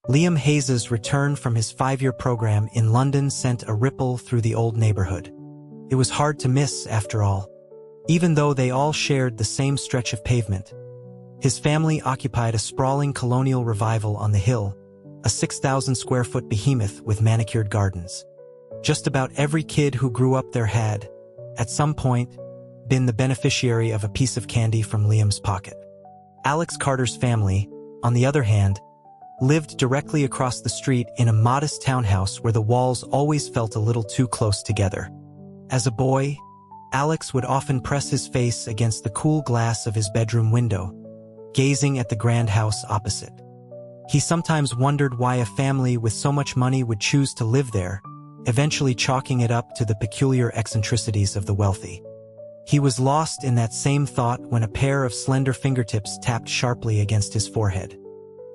Liam Hayes's return from his 5-year program in London sent a ripple through the old neighborhood. It was hard to miss, after all. Even though they all shared the same stretch of pavement, his family occupied a sprawling colonial revival on the hill, a 6,000-square-foot behemoth with manicured gardens. Just about every kid who grew up there had, at some point, been the beneficiary of a piece of candy from Liam's pocket. Alex Carter's family, on the other hand, lived directly across the street in a modest townhouse where the walls always felt a little too close together. As a boy, Alex would often press his face against the cool glass of his bedroom window, gazing at the grand house opposite. He sometimes wondered why a family with so much money would choose to live there, eventually chalking it up to the peculiar eccentricities of the wealthy. He was lost in that same thought when a pair of slender fingertips tapped sharply against his forehead.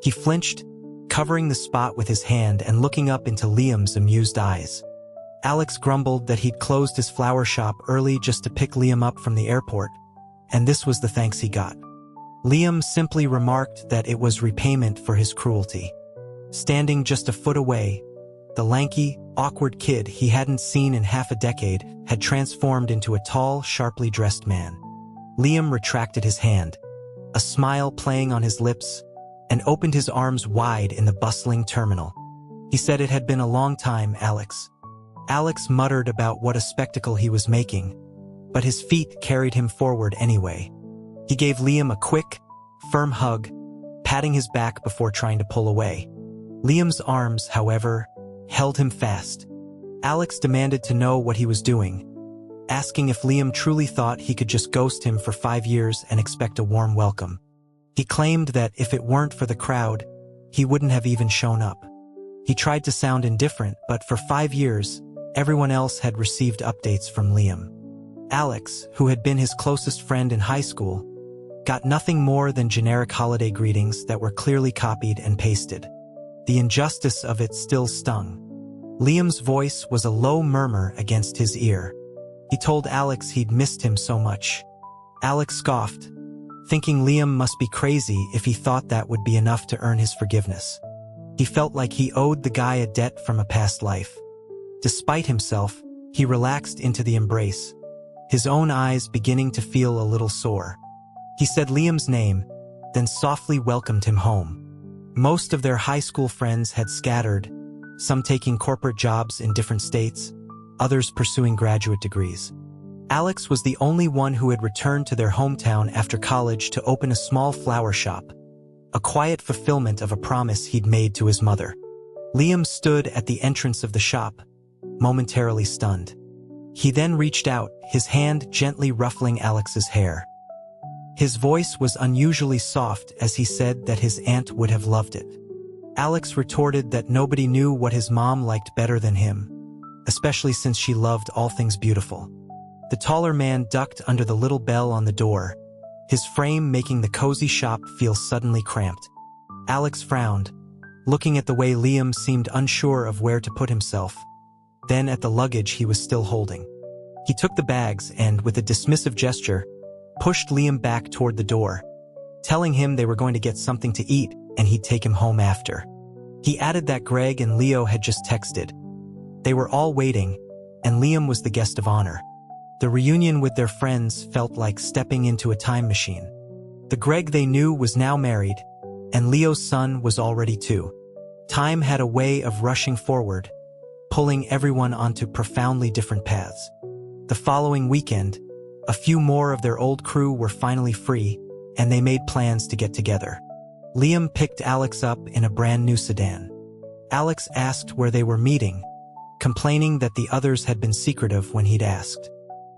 He flinched, covering the spot with his hand and looking up into Liam's amused eyes. Alex grumbled that he'd closed his flower shop early just to pick Liam up from the airport, and this was the thanks he got. Liam simply remarked that it was repayment for his cruelty. Standing just a foot away, the lanky, awkward kid he hadn't seen in half a decade had transformed into a tall, sharply dressed man. Liam retracted his hand, a smile playing on his lips, and opened his arms wide in the bustling terminal. He said it had been a long time, Alex. Alex muttered about what a spectacle he was making, but his feet carried him forward anyway. He gave Liam a quick, firm hug, patting his back before trying to pull away. Liam's arms, however, held him fast. Alex demanded to know what he was doing, asking if Liam truly thought he could just ghost him for 5 years and expect a warm welcome. He claimed that if it weren't for the crowd, he wouldn't have even shown up. He tried to sound indifferent, but for 5 years, everyone else had received updates from Liam. Alex, who had been his closest friend in high school, got nothing more than generic holiday greetings that were clearly copied and pasted. The injustice of it still stung. Liam's voice was a low murmur against his ear. He told Alex he'd missed him so much. Alex scoffed, thinking Liam must be crazy if he thought that would be enough to earn his forgiveness. He felt like he owed the guy a debt from a past life. Despite himself, he relaxed into the embrace, his own eyes beginning to feel a little sore. He said Liam's name, then softly welcomed him home. Most of their high school friends had scattered, some taking corporate jobs in different states, others pursuing graduate degrees. Alex was the only one who had returned to their hometown after college to open a small flower shop, a quiet fulfillment of a promise he'd made to his mother. Liam stood at the entrance of the shop, momentarily stunned. He then reached out, his hand gently ruffling Alex's hair. His voice was unusually soft as he said that his aunt would have loved it. Alex retorted that nobody knew what his mom liked better than him, especially since she loved all things beautiful. The taller man ducked under the little bell on the door, his frame making the cozy shop feel suddenly cramped. Alex frowned, looking at the way Liam seemed unsure of where to put himself, then at the luggage he was still holding. He took the bags and, with a dismissive gesture, pushed Liam back toward the door, telling him they were going to get something to eat and he'd take him home after. He added that Greg and Leo had just texted. They were all waiting, and Liam was the guest of honor. The reunion with their friends felt like stepping into a time machine. The Greg they knew was now married, and Leo's son was already 2. Time had a way of rushing forward, pulling everyone onto profoundly different paths. The following weekend, a few more of their old crew were finally free, and they made plans to get together. Liam picked Alex up in a brand new sedan. Alex asked where they were meeting, complaining that the others had been secretive when he'd asked.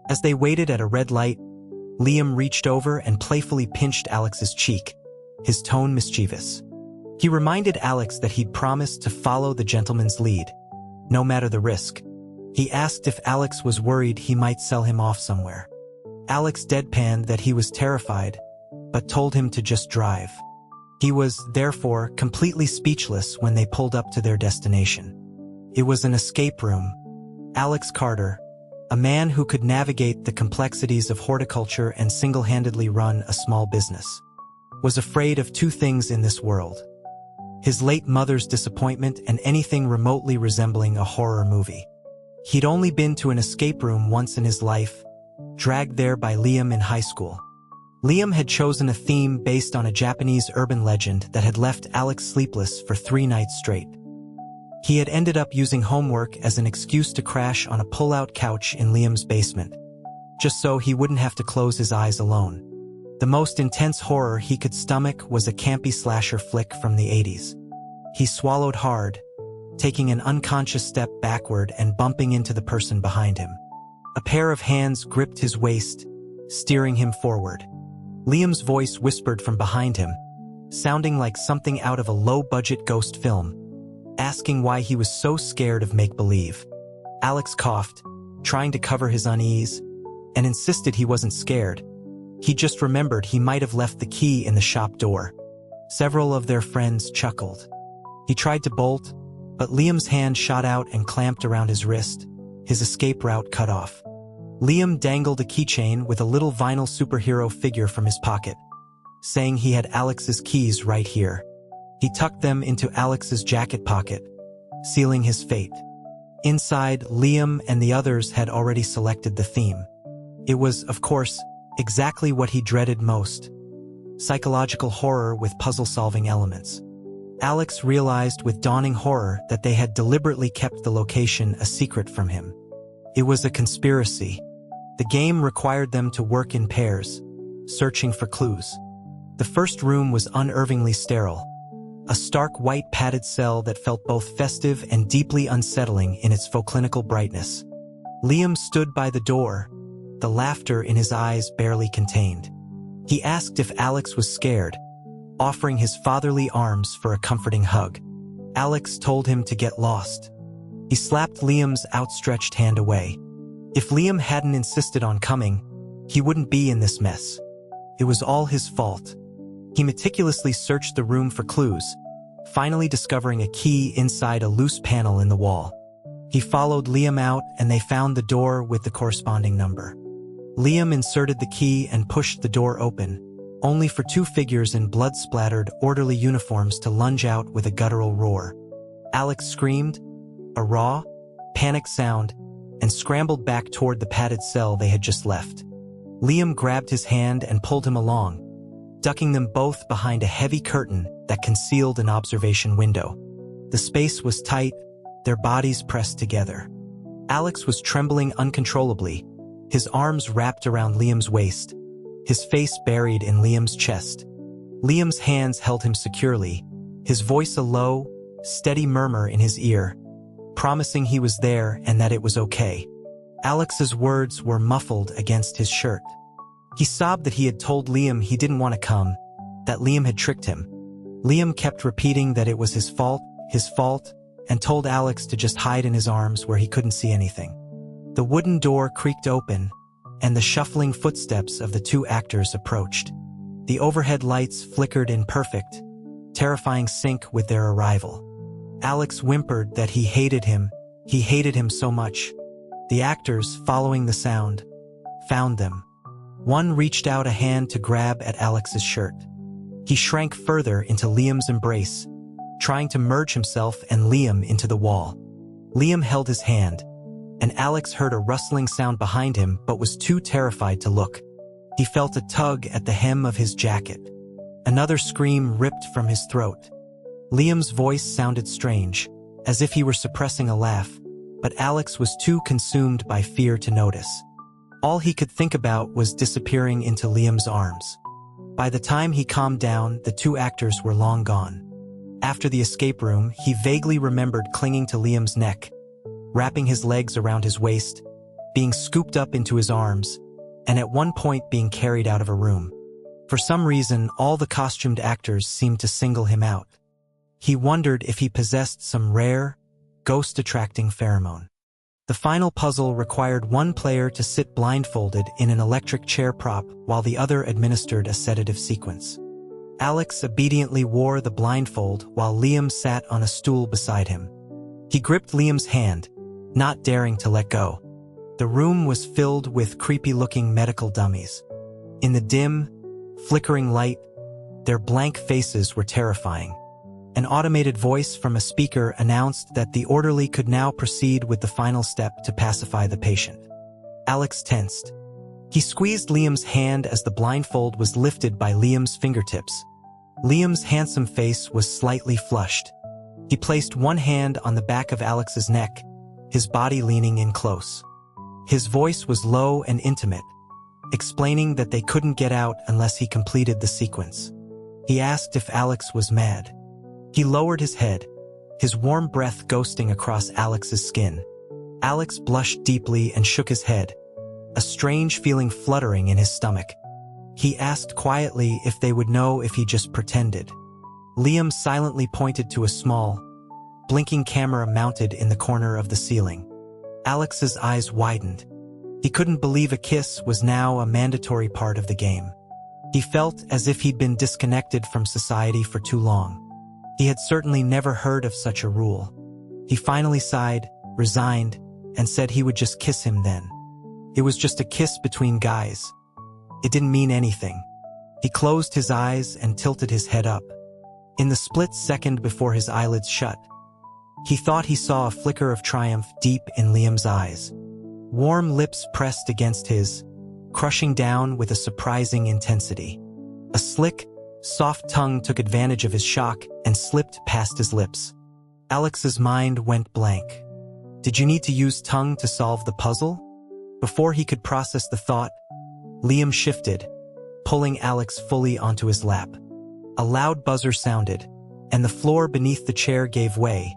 As they waited at a red light, Liam reached over and playfully pinched Alex's cheek, his tone mischievous. He reminded Alex that he'd promised to follow the gentleman's lead, no matter the risk. He asked if Alex was worried he might sell him off somewhere. Alex deadpanned that he was terrified, but told him to just drive. He was, therefore, completely speechless when they pulled up to their destination. It was an escape room. Alex Carter, a man who could navigate the complexities of horticulture and single-handedly run a small business, was afraid of 2 things in this world: his late mother's disappointment, and anything remotely resembling a horror movie. He'd only been to an escape room once in his life, dragged there by Liam in high school. Liam had chosen a theme based on a Japanese urban legend that had left Alex sleepless for 3 nights straight. He had ended up using homework as an excuse to crash on a pull-out couch in Liam's basement, just so he wouldn't have to close his eyes alone. The most intense horror he could stomach was a campy slasher flick from the 80s. He swallowed hard, taking an unconscious step backward and bumping into the person behind him. A pair of hands gripped his waist, steering him forward. Liam's voice whispered from behind him, sounding like something out of a low-budget ghost film, asking why he was so scared of make-believe. Alex coughed, trying to cover his unease, and insisted he wasn't scared. He just remembered he might have left the key in the shop door. Several of their friends chuckled. He tried to bolt, but Liam's hand shot out and clamped around his wrist, his escape route cut off. Liam dangled a keychain with a little vinyl superhero figure from his pocket, saying he had Alex's keys right here. He tucked them into Alex's jacket pocket, sealing his fate. Inside, Liam and the others had already selected the theme. It was, of course, exactly what he dreaded most: psychological horror with puzzle-solving elements. Alex realized with dawning horror that they had deliberately kept the location a secret from him. It was a conspiracy. The game required them to work in pairs, searching for clues. The first room was unnervingly sterile, a stark white padded cell that felt both festive and deeply unsettling in its faux clinical brightness. Liam stood by the door, the laughter in his eyes barely contained. He asked if Alex was scared, offering his fatherly arms for a comforting hug. Alex told him to get lost. He slapped Liam's outstretched hand away. If Liam hadn't insisted on coming, he wouldn't be in this mess. It was all his fault. He meticulously searched the room for clues, finally discovering a key inside a loose panel in the wall. He followed Liam out, and they found the door with the corresponding number. Liam inserted the key and pushed the door open, only for 2 figures in blood-splattered, orderly uniforms to lunge out with a guttural roar. Alex screamed, a raw, panicked sound, and scrambled back toward the padded cell they had just left. Liam grabbed his hand and pulled him along, ducking them both behind a heavy curtain that concealed an observation window. The space was tight, their bodies pressed together. Alex was trembling uncontrollably, his arms wrapped around Liam's waist, his face buried in Liam's chest. Liam's hands held him securely, his voice a low, steady murmur in his ear, promising he was there and that it was okay. Alex's words were muffled against his shirt. He sobbed that he had told Liam he didn't want to come, that Liam had tricked him. Liam kept repeating that it was his fault, and told Alex to just hide in his arms where he couldn't see anything. The wooden door creaked open, and the shuffling footsteps of the 2 actors approached. The overhead lights flickered in perfect, terrifying sync with their arrival. Alex whimpered that he hated him so much. The actors, following the sound, found them. One reached out a hand to grab at Alex's shirt. He shrank further into Liam's embrace, trying to merge himself and Liam into the wall. Liam held his hand, and Alex heard a rustling sound behind him but was too terrified to look. He felt a tug at the hem of his jacket. Another scream ripped from his throat. Liam's voice sounded strange, as if he were suppressing a laugh, but Alex was too consumed by fear to notice. All he could think about was disappearing into Liam's arms. By the time he calmed down, the 2 actors were long gone. After the escape room, he vaguely remembered clinging to Liam's neck, wrapping his legs around his waist, being scooped up into his arms, and at one point being carried out of a room. For some reason, all the costumed actors seemed to single him out. He wondered if he possessed some rare, ghost-attracting pheromone. The final puzzle required one player to sit blindfolded in an electric chair prop while the other administered a sedative sequence. Alex obediently wore the blindfold while Liam sat on a stool beside him. He gripped Liam's hand, not daring to let go. The room was filled with creepy-looking medical dummies. In the dim, flickering light, their blank faces were terrifying. An automated voice from a speaker announced that the orderly could now proceed with the final step to pacify the patient. Alex tensed. He squeezed Liam's hand as the blindfold was lifted by Liam's fingertips. Liam's handsome face was slightly flushed. He placed one hand on the back of Alex's neck, his body leaning in close. His voice was low and intimate, explaining that they couldn't get out unless he completed the sequence. He asked if Alex was mad. He lowered his head, his warm breath ghosting across Alex's skin. Alex blushed deeply and shook his head, a strange feeling fluttering in his stomach. He asked quietly if they would know if he just pretended. Liam silently pointed to a small, blinking camera mounted in the corner of the ceiling. Alex's eyes widened. He couldn't believe a kiss was now a mandatory part of the game. He felt as if he'd been disconnected from society for too long. He had certainly never heard of such a rule. He finally sighed, resigned, and said he would just kiss him then. It was just a kiss between guys. It didn't mean anything. He closed his eyes and tilted his head up. In the split second before his eyelids shut, he thought he saw a flicker of triumph deep in Liam's eyes. Warm lips pressed against his, crushing down with a surprising intensity. A slick, soft tongue took advantage of his shock and slipped past his lips. Alex's mind went blank. Did you need to use tongue to solve the puzzle? Before he could process the thought, Liam shifted, pulling Alex fully onto his lap. A loud buzzer sounded, and the floor beneath the chair gave way,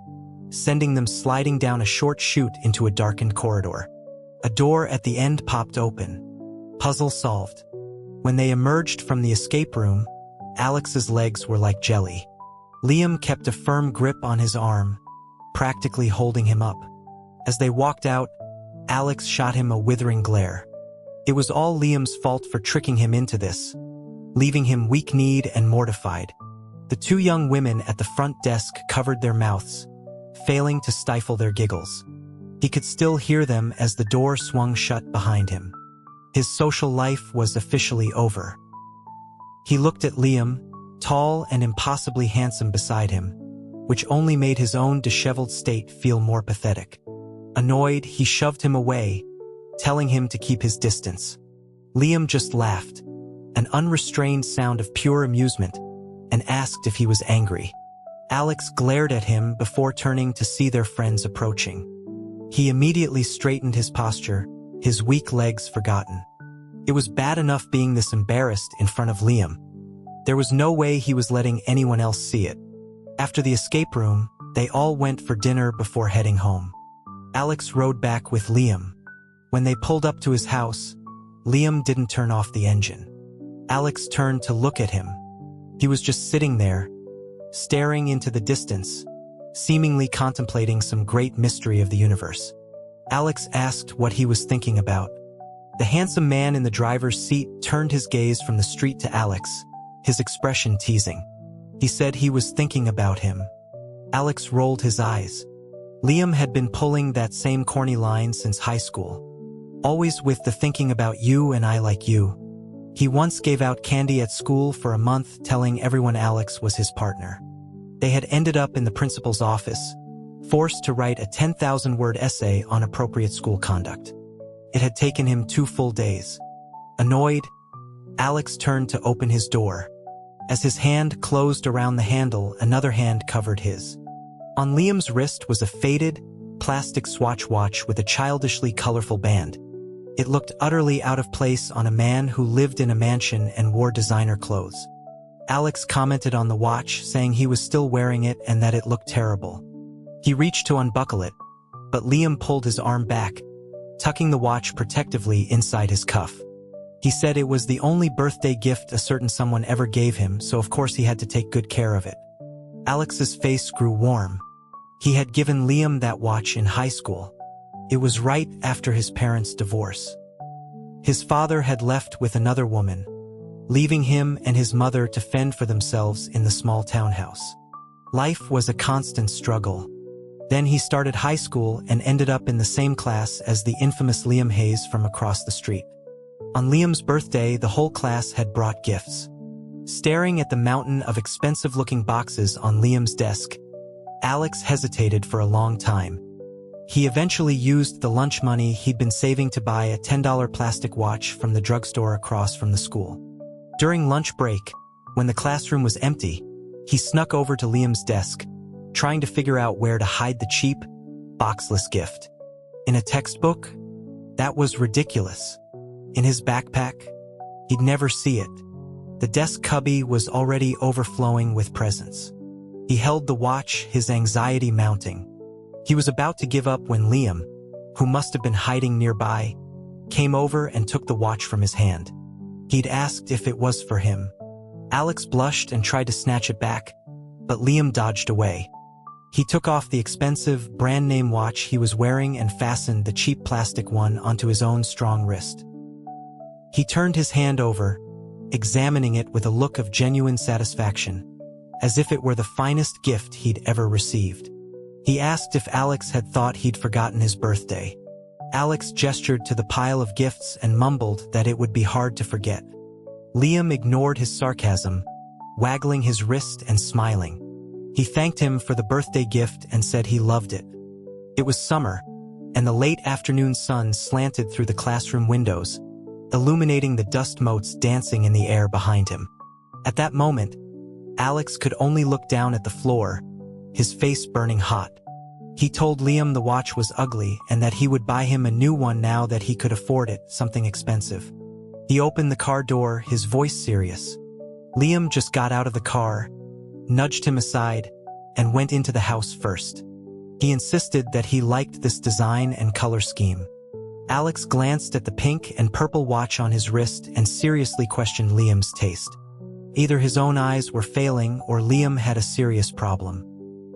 sending them sliding down a short chute into a darkened corridor. A door at the end popped open. Puzzle solved. When they emerged from the escape room, Alex's legs were like jelly. Liam kept a firm grip on his arm, practically holding him up. As they walked out, Alex shot him a withering glare. It was all Liam's fault for tricking him into this, leaving him weak-kneed and mortified. The two young women at the front desk covered their mouths, failing to stifle their giggles. He could still hear them as the door swung shut behind him. His social life was officially over. He looked at Liam, tall and impossibly handsome beside him, which only made his own disheveled state feel more pathetic. Annoyed, he shoved him away, telling him to keep his distance. Liam just laughed, an unrestrained sound of pure amusement, and asked if he was angry. Alex glared at him before turning to see their friends approaching. He immediately straightened his posture, his weak legs forgotten. It was bad enough being this embarrassed in front of Liam. There was no way he was letting anyone else see it. After the escape room, they all went for dinner before heading home. Alex rode back with Liam. When they pulled up to his house, Liam didn't turn off the engine. Alex turned to look at him. He was just sitting there, staring into the distance, seemingly contemplating some great mystery of the universe. Alex asked what he was thinking about. The handsome man in the driver's seat turned his gaze from the street to Alex, his expression teasing. He said he was thinking about him. Alex rolled his eyes. Liam had been pulling that same corny line since high school. Always with the thinking about you and I like you. He once gave out candy at school for a month, telling everyone Alex was his partner. They had ended up in the principal's office, forced to write a 10,000-word essay on appropriate school conduct. It had taken him 2 full days. Annoyed, Alex turned to open his door. As his hand closed around the handle, another hand covered his. On Liam's wrist was a faded, plastic Swatch watch with a childishly colorful band. It looked utterly out of place on a man who lived in a mansion and wore designer clothes. Alex commented on the watch, saying he was still wearing it and that it looked terrible. He reached to unbuckle it, but Liam pulled his arm back, tucking the watch protectively inside his cuff. He said it was the only birthday gift a certain someone ever gave him, so of course he had to take good care of it. Alex's face grew warm. He had given Liam that watch in high school. It was right after his parents' divorce. His father had left with another woman, leaving him and his mother to fend for themselves in the small townhouse. Life was a constant struggle. Then he started high school and ended up in the same class as the infamous Liam Hayes from across the street. On Liam's birthday, the whole class had brought gifts. Staring at the mountain of expensive-looking boxes on Liam's desk, Alex hesitated for a long time. He eventually used the lunch money he'd been saving to buy a $10 plastic watch from the drugstore across from the school. During lunch break, when the classroom was empty, he snuck over to Liam's desk, trying to figure out where to hide the cheap, boxless gift. In a textbook? That was ridiculous. In his backpack? He'd never see it. The desk cubby was already overflowing with presents. He held the watch, his anxiety mounting. He was about to give up when Liam, who must have been hiding nearby, came over and took the watch from his hand. He'd asked if it was for him. Alex blushed and tried to snatch it back, but Liam dodged away. He took off the expensive, brand-name watch he was wearing and fastened the cheap plastic one onto his own strong wrist. He turned his hand over, examining it with a look of genuine satisfaction, as if it were the finest gift he'd ever received. He asked if Alex had thought he'd forgotten his birthday. Alex gestured to the pile of gifts and mumbled that it would be hard to forget. Liam ignored his sarcasm, waggling his wrist and smiling. He thanked him for the birthday gift and said he loved it. It was summer, and the late afternoon sun slanted through the classroom windows, illuminating the dust motes dancing in the air behind him. At that moment, Alex could only look down at the floor, his face burning hot. He told Liam the watch was ugly and that he would buy him a new one now that he could afford it, something expensive. He opened the car door, his voice serious. Liam just got out of the car, nudged him aside, and went into the house first. He insisted that he liked this design and color scheme. Alex glanced at the pink and purple watch on his wrist and seriously questioned Liam's taste. Either his own eyes were failing or Liam had a serious problem.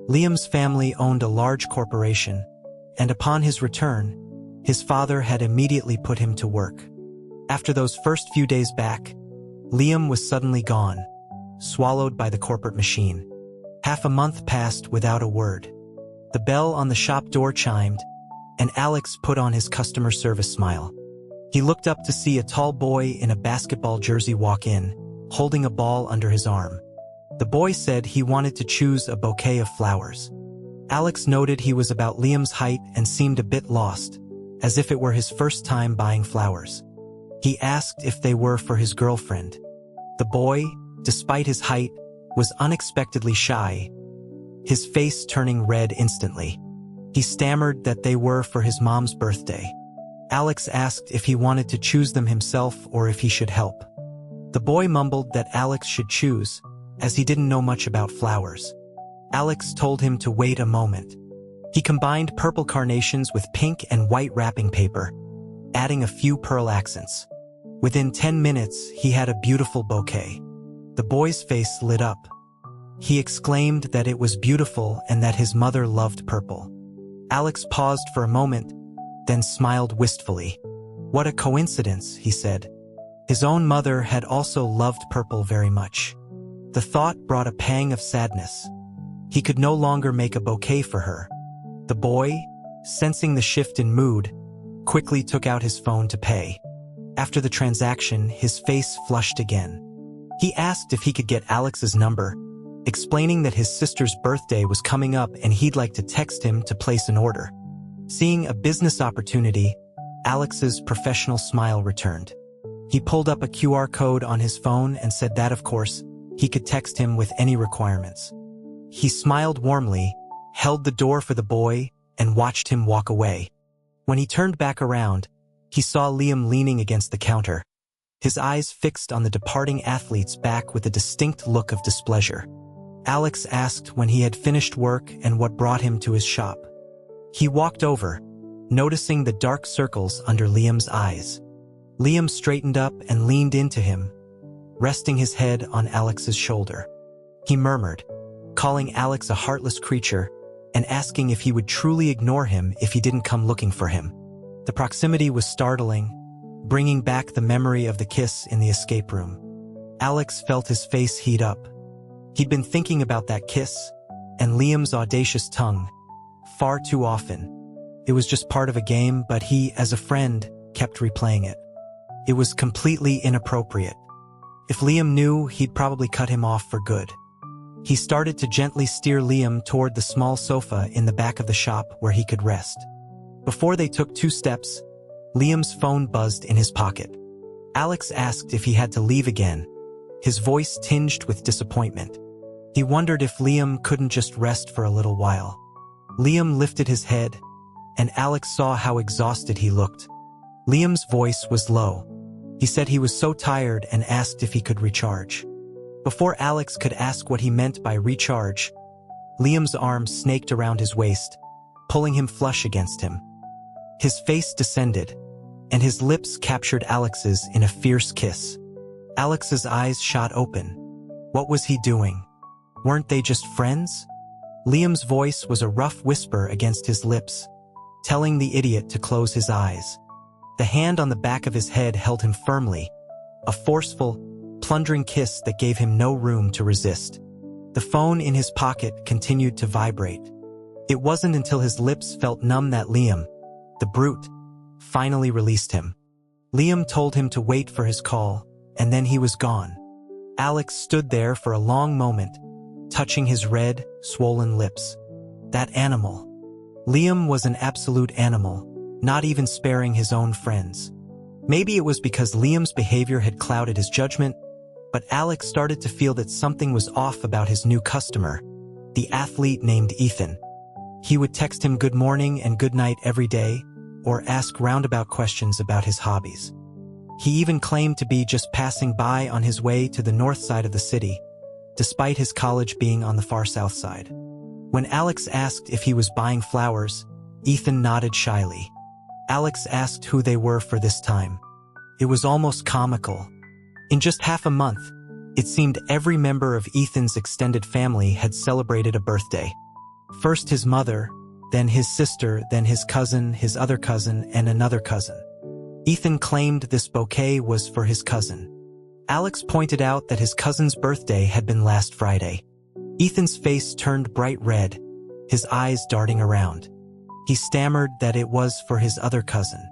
Liam's family owned a large corporation, and upon his return, his father had immediately put him to work. After those first few days back, Liam was suddenly gone, swallowed by the corporate machine. Half a month passed without a word. The bell on the shop door chimed, and Alex put on his customer service smile. He looked up to see a tall boy in a basketball jersey walk in, holding a ball under his arm. The boy said he wanted to choose a bouquet of flowers. Alex noted he was about Liam's height and seemed a bit lost, as if it were his first time buying flowers. He asked if they were for his girlfriend. The boy, despite his height, was unexpectedly shy, his face turning red instantly. He stammered that they were for his mom's birthday. Alex asked if he wanted to choose them himself or if he should help. The boy mumbled that Alex should choose, as he didn't know much about flowers. Alex told him to wait a moment. He combined purple carnations with pink and white wrapping paper, adding a few pearl accents. Within 10 minutes, he had a beautiful bouquet. The boy's face lit up. He exclaimed that it was beautiful and that his mother loved purple. Alex paused for a moment, then smiled wistfully. "What a coincidence," he said. His own mother had also loved purple very much. The thought brought a pang of sadness. He could no longer make a bouquet for her. The boy, sensing the shift in mood, quickly took out his phone to pay. After the transaction, his face flushed again. He asked if he could get Alex's number, explaining that his sister's birthday was coming up and he'd like to text him to place an order. Seeing a business opportunity, Alex's professional smile returned. He pulled up a QR code on his phone and said that, of course, he could text him with any requirements. He smiled warmly, held the door for the boy, and watched him walk away. When he turned back around, he saw Liam leaning against the counter, his eyes fixed on the departing athlete's back with a distinct look of displeasure. Alex asked when he had finished work and what brought him to his shop. He walked over, noticing the dark circles under Liam's eyes. Liam straightened up and leaned into him, resting his head on Alex's shoulder. He murmured, calling Alex a heartless creature and asking if he would truly ignore him if he didn't come looking for him. The proximity was startling, bringing back the memory of the kiss in the escape room. Alex felt his face heat up. He'd been thinking about that kiss and Liam's audacious tongue far too often. It was just part of a game, but he, as a friend, kept replaying it. It was completely inappropriate. If Liam knew, he'd probably cut him off for good. He started to gently steer Liam toward the small sofa in the back of the shop where he could rest. Before they took 2 steps, Liam's phone buzzed in his pocket. Alex asked if he had to leave again, his voice tinged with disappointment. He wondered if Liam couldn't just rest for a little while. Liam lifted his head, and Alex saw how exhausted he looked. Liam's voice was low. He said he was so tired and asked if he could recharge. Before Alex could ask what he meant by recharge, Liam's arms snaked around his waist, pulling him flush against him. His face descended, and his lips captured Alex's in a fierce kiss. Alex's eyes shot open. What was he doing? Weren't they just friends? Liam's voice was a rough whisper against his lips, telling the idiot to close his eyes. The hand on the back of his head held him firmly, a forceful, plundering kiss that gave him no room to resist. The phone in his pocket continued to vibrate. It wasn't until his lips felt numb that Liam, the brute, finally released him. Liam told him to wait for his call, and then he was gone. Alex stood there for a long moment, touching his red, swollen lips. That animal. Liam was an absolute animal, not even sparing his own friends. Maybe it was because Liam's behavior had clouded his judgment, but Alex started to feel that something was off about his new customer, the athlete named Ethan. He would text him good morning and good night every day, or ask roundabout questions about his hobbies. He even claimed to be just passing by on his way to the north side of the city, despite his college being on the far south side. When Alex asked if he was buying flowers, Ethan nodded shyly. Alex asked who they were for this time. It was almost comical. In just half a month, it seemed every member of Ethan's extended family had celebrated a birthday. First his mother, then his sister, then his cousin, his other cousin, and another cousin. Ethan claimed this bouquet was for his cousin. Alex pointed out that his cousin's birthday had been last Friday. Ethan's face turned bright red, his eyes darting around. He stammered that it was for his other cousin.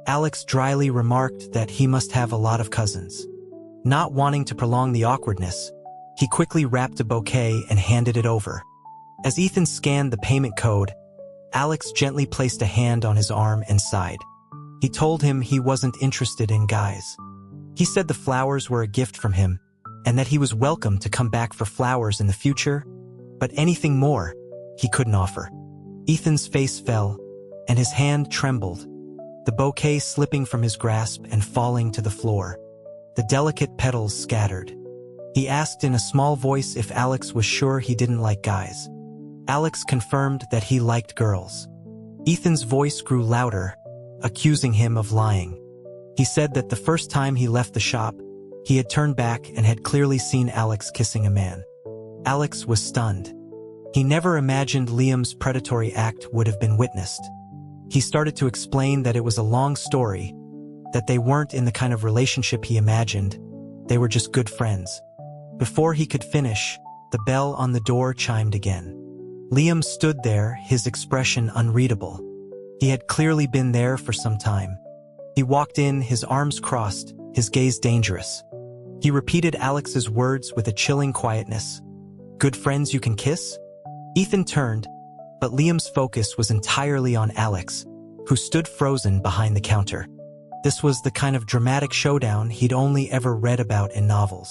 Alex dryly remarked that he must have a lot of cousins. Not wanting to prolong the awkwardness, he quickly wrapped a bouquet and handed it over. As Ethan scanned the payment code, Alex gently placed a hand on his arm and sighed. He told him he wasn't interested in guys. He said the flowers were a gift from him, and that he was welcome to come back for flowers in the future, but anything more, he couldn't offer. Ethan's face fell, and his hand trembled, the bouquet slipping from his grasp and falling to the floor. The delicate petals scattered. He asked in a small voice if Alex was sure he didn't like guys. Alex confirmed that he liked girls. Ethan's voice grew louder, accusing him of lying. He said that the first time he left the shop, he had turned back and had clearly seen Alex kissing a man. Alex was stunned. He never imagined Liam's predatory act would have been witnessed. He started to explain that it was a long story, that they weren't in the kind of relationship he imagined, they were just good friends. Before he could finish, the bell on the door chimed again. Liam stood there, his expression unreadable. He had clearly been there for some time. He walked in, his arms crossed, his gaze dangerous. He repeated Alex's words with a chilling quietness. "Good friends you can kiss?" Ethan turned, but Liam's focus was entirely on Alex, who stood frozen behind the counter. This was the kind of dramatic showdown he'd only ever read about in novels.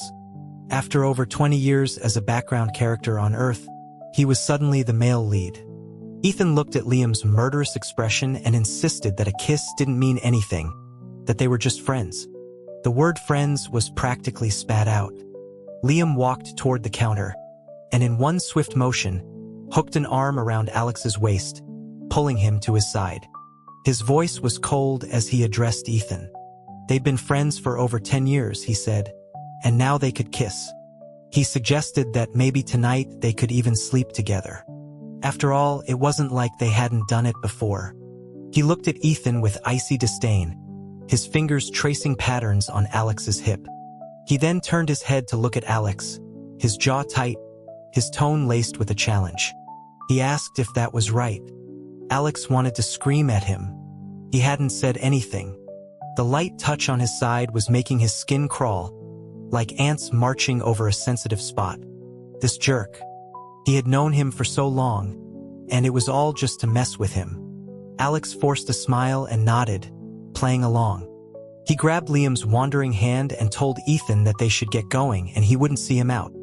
After over 20 years as a background character on Earth, he was suddenly the male lead. Ethan looked at Liam's murderous expression and insisted that a kiss didn't mean anything, that they were just friends. The word friends was practically spat out. Liam walked toward the counter, and in one swift motion, hooked an arm around Alex's waist, pulling him to his side. His voice was cold as he addressed Ethan. They'd been friends for over 10 years, he said, and now they could kiss. He suggested that maybe tonight they could even sleep together. After all, it wasn't like they hadn't done it before. He looked at Ethan with icy disdain, his fingers tracing patterns on Alex's hip. He then turned his head to look at Alex, his jaw tight, his tone laced with a challenge. He asked if that was right. Alex wanted to scream at him. He hadn't said anything. The light touch on his side was making his skin crawl. like ants marching over a sensitive spot. This jerk. He had known him for so long, and it was all just to mess with him. Alex forced a smile and nodded, playing along. He grabbed Liam's wandering hand and told Ethan that they should get going and he wouldn't see him out.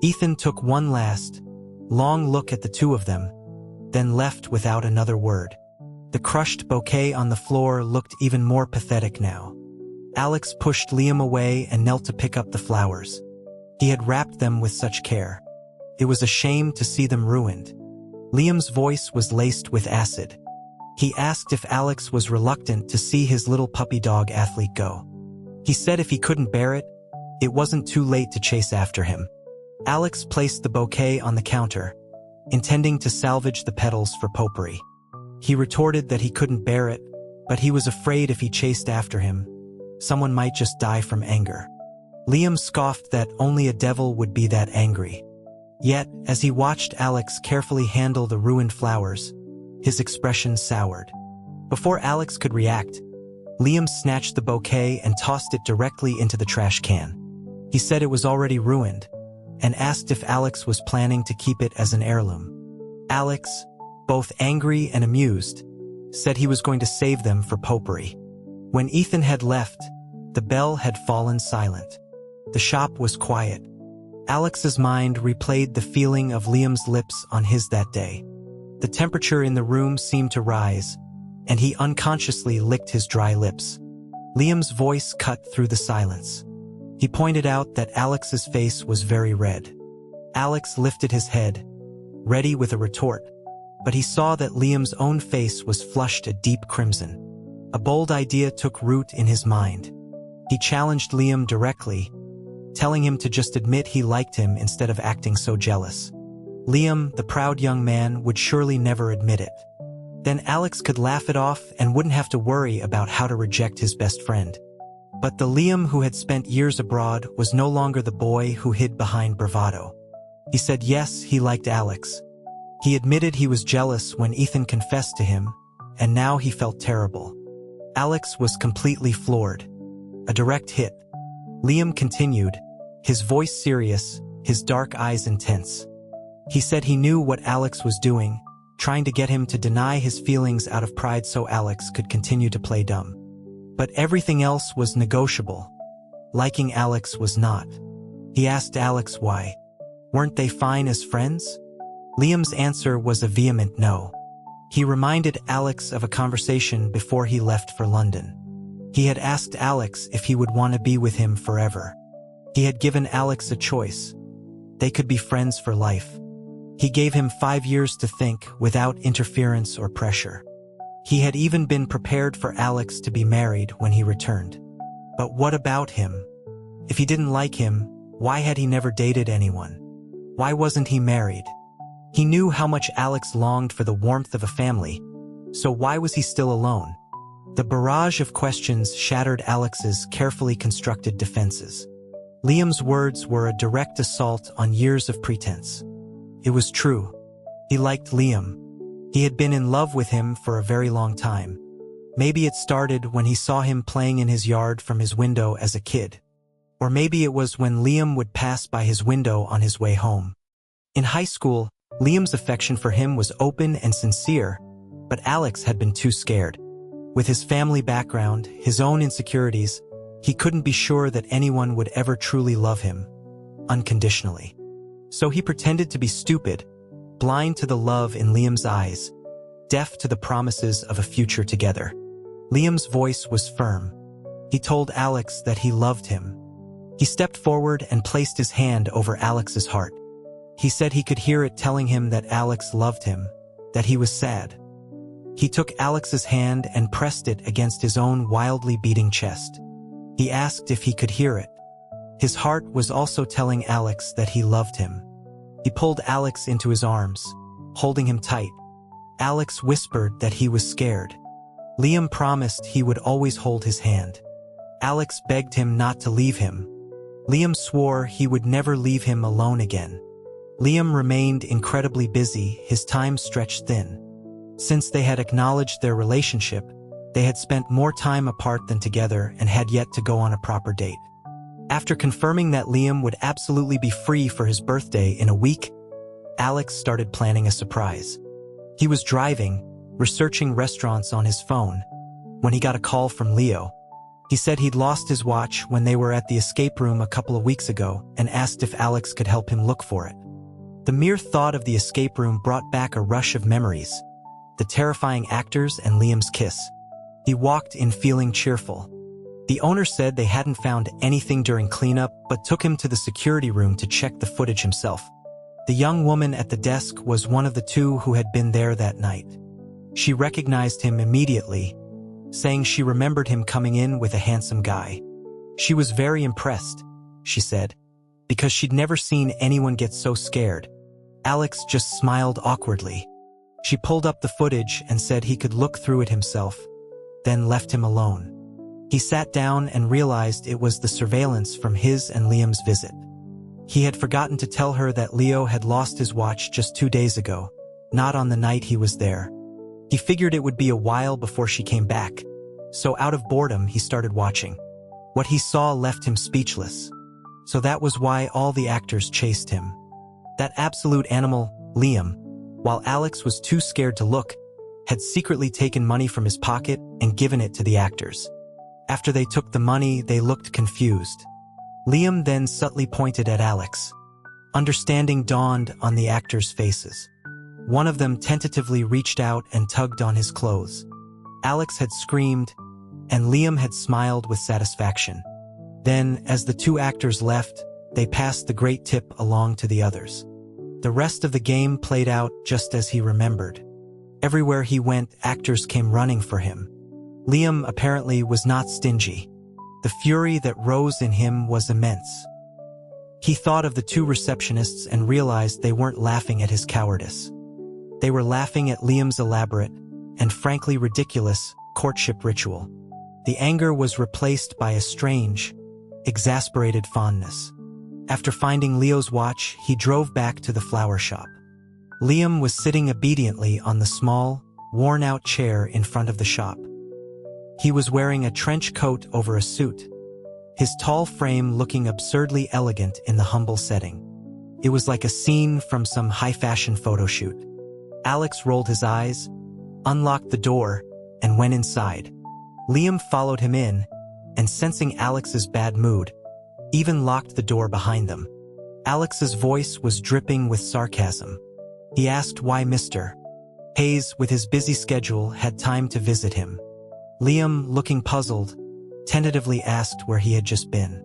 Ethan took one last, long look at the two of them, then left without another word. The crushed bouquet on the floor looked even more pathetic now. Alex pushed Liam away and knelt to pick up the flowers. He had wrapped them with such care. It was a shame to see them ruined. Liam's voice was laced with acid. He asked if Alex was reluctant to see his little puppy dog athlete go. He said if he couldn't bear it, it wasn't too late to chase after him. Alex placed the bouquet on the counter, intending to salvage the petals for potpourri. He retorted that he couldn't bear it, but he was afraid if he chased after him, someone might just die from anger. Liam scoffed that only a devil would be that angry. Yet, as he watched Alex carefully handle the ruined flowers, his expression soured. Before Alex could react, Liam snatched the bouquet and tossed it directly into the trash can. He said it was already ruined, and asked if Alex was planning to keep it as an heirloom. Alex, both angry and amused, said he was going to save them for potpourri. When Ethan had left, the bell had fallen silent. The shop was quiet. Alex's mind replayed the feeling of Liam's lips on his that day. The temperature in the room seemed to rise, and he unconsciously licked his dry lips. Liam's voice cut through the silence. He pointed out that Alex's face was very red. Alex lifted his head, ready with a retort, but he saw that Liam's own face was flushed a deep crimson. A bold idea took root in his mind. He challenged Liam directly, telling him to just admit he liked him instead of acting so jealous. Liam, the proud young man, would surely never admit it. Then Alex could laugh it off and wouldn't have to worry about how to reject his best friend. But the Liam who had spent years abroad was no longer the boy who hid behind bravado. He said yes, he liked Alex. He admitted he was jealous when Ethan confessed to him, and now he felt terrible. Alex was completely floored. A direct hit. Liam continued, his voice serious, his dark eyes intense. He said he knew what Alex was doing, trying to get him to deny his feelings out of pride so Alex could continue to play dumb. But everything else was negotiable. Liking Alex was not. He asked Alex why. Weren't they fine as friends? Liam's answer was a vehement no. He reminded Alex of a conversation before he left for London. He had asked Alex if he would want to be with him forever. He had given Alex a choice. They could be friends for life. He gave him 5 years to think without interference or pressure. He had even been prepared for Alex to be married when he returned. But what about him? If he didn't like him, why had he never dated anyone? Why wasn't he married? He knew how much Alex longed for the warmth of a family, so why was he still alone? The barrage of questions shattered Alex's carefully constructed defenses. Liam's words were a direct assault on years of pretense. It was true. He liked Liam. He had been in love with him for a very long time. Maybe it started when he saw him playing in his yard from his window as a kid. Or maybe it was when Liam would pass by his window on his way home. In high school, Liam's affection for him was open and sincere, but Alex had been too scared. With his family background, his own insecurities, he couldn't be sure that anyone would ever truly love him, unconditionally. So he pretended to be stupid, blind to the love in Liam's eyes, deaf to the promises of a future together. Liam's voice was firm. He told Alex that he loved him. He stepped forward and placed his hand over Alex's heart. He said he could hear it telling him that Alex loved him, that he was sad. He took Alex's hand and pressed it against his own wildly beating chest. He asked if he could hear it. His heart was also telling Alex that he loved him. He pulled Alex into his arms, holding him tight. Alex whispered that he was scared. Liam promised he would always hold his hand. Alex begged him not to leave him. Liam swore he would never leave him alone again. Liam remained incredibly busy, his time stretched thin. Since they had acknowledged their relationship, they had spent more time apart than together and had yet to go on a proper date. After confirming that Liam would absolutely be free for his birthday in a week, Alex started planning a surprise. He was driving, researching restaurants on his phone, when he got a call from Leo. He said he'd lost his watch when they were at the escape room a couple of weeks ago and asked if Alex could help him look for it. The mere thought of the escape room brought back a rush of memories, the terrifying actors and Liam's kiss. He walked in feeling cheerful. The owner said they hadn't found anything during cleanup but took him to the security room to check the footage himself. The young woman at the desk was one of the two who had been there that night. She recognized him immediately, saying she remembered him coming in with a handsome guy. She was very impressed, she said, because she'd never seen anyone get so scared. Alex just smiled awkwardly. She pulled up the footage and said he could look through it himself, then left him alone. He sat down and realized it was the surveillance from his and Liam's visit. He had forgotten to tell her that Leo had lost his watch just 2 days ago, not on the night he was there. He figured it would be a while before she came back, so out of boredom he started watching. What he saw left him speechless. So that was why all the actors chased him. That absolute animal, Liam, while Alex was too scared to look, had secretly taken money from his pocket and given it to the actors. After they took the money, they looked confused. Liam then subtly pointed at Alex. Understanding dawned on the actors' faces. One of them tentatively reached out and tugged on his clothes. Alex had screamed, and Liam had smiled with satisfaction. Then, as the two actors left, they passed the great tip along to the others. The rest of the game played out just as he remembered. Everywhere he went, actors came running for him. Liam apparently was not stingy. The fury that rose in him was immense. He thought of the two receptionists and realized they weren't laughing at his cowardice. They were laughing at Liam's elaborate, and frankly ridiculous, courtship ritual. The anger was replaced by a strange, exasperated fondness. After finding Leo's watch, he drove back to the flower shop. Liam was sitting obediently on the small, worn-out chair in front of the shop. He was wearing a trench coat over a suit, his tall frame looking absurdly elegant in the humble setting. It was like a scene from some high-fashion photo shoot. Alex rolled his eyes, unlocked the door, and went inside. Liam followed him in, and sensing Alex's bad mood, even locked the door behind them. Alex's voice was dripping with sarcasm. He asked why Mr. Hayes, with his busy schedule, had time to visit him. Liam, looking puzzled, tentatively asked where he had just been.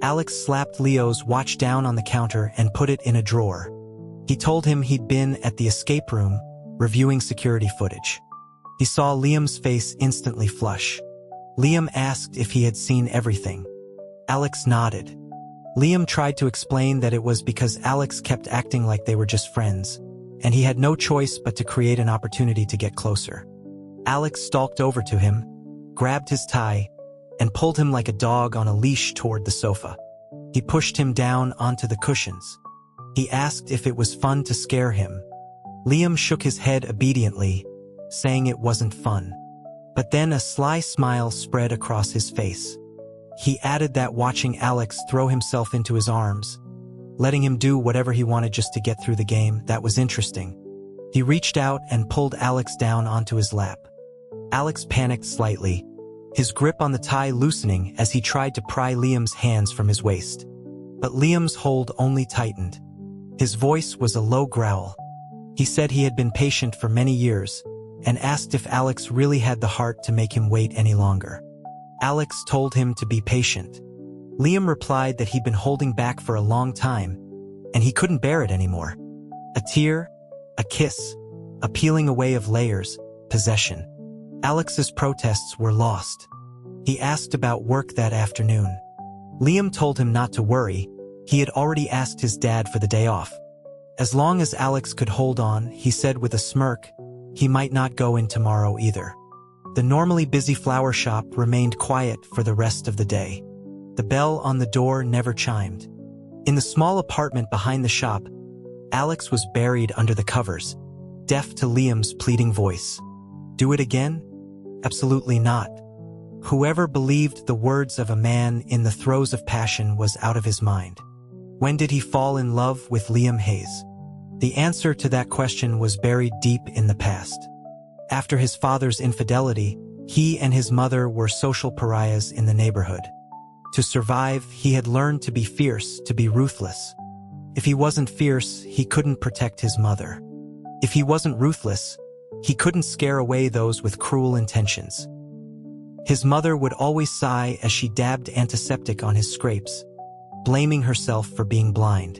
Alex slapped Leo's watch down on the counter and put it in a drawer. He told him he'd been at the escape room, reviewing security footage. He saw Liam's face instantly flush. Liam asked if he had seen everything. Alex nodded. Liam tried to explain that it was because Alex kept acting like they were just friends, and he had no choice but to create an opportunity to get closer. Alex stalked over to him, grabbed his tie, and pulled him like a dog on a leash toward the sofa. He pushed him down onto the cushions. He asked if it was fun to scare him. Liam shook his head obediently, saying it wasn't fun. But then a sly smile spread across his face. He added that watching Alex throw himself into his arms, letting him do whatever he wanted just to get through the game, that was interesting. He reached out and pulled Alex down onto his lap. Alex panicked slightly, his grip on the tie loosening as he tried to pry Liam's hands from his waist. But Liam's hold only tightened. His voice was a low growl. He said he had been patient for many years, and asked if Alex really had the heart to make him wait any longer. Alex told him to be patient. Liam replied that he'd been holding back for a long time, and he couldn't bear it anymore. A tear, a kiss, a peeling away of layers, possession. Alex's protests were lost. He asked about work that afternoon. Liam told him not to worry. He had already asked his dad for the day off. As long as Alex could hold on, he said with a smirk, he might not go in tomorrow either. The normally busy flower shop remained quiet for the rest of the day. The bell on the door never chimed. In the small apartment behind the shop, Alex was buried under the covers, deaf to Liam's pleading voice. Do it again? Absolutely not. Whoever believed the words of a man in the throes of passion was out of his mind. When did he fall in love with Liam Hayes? The answer to that question was buried deep in the past. After his father's infidelity, he and his mother were social pariahs in the neighborhood. To survive, he had learned to be fierce, to be ruthless. If he wasn't fierce, he couldn't protect his mother. If he wasn't ruthless, he couldn't scare away those with cruel intentions. His mother would always sigh as she dabbed antiseptic on his scrapes, blaming herself for being blind.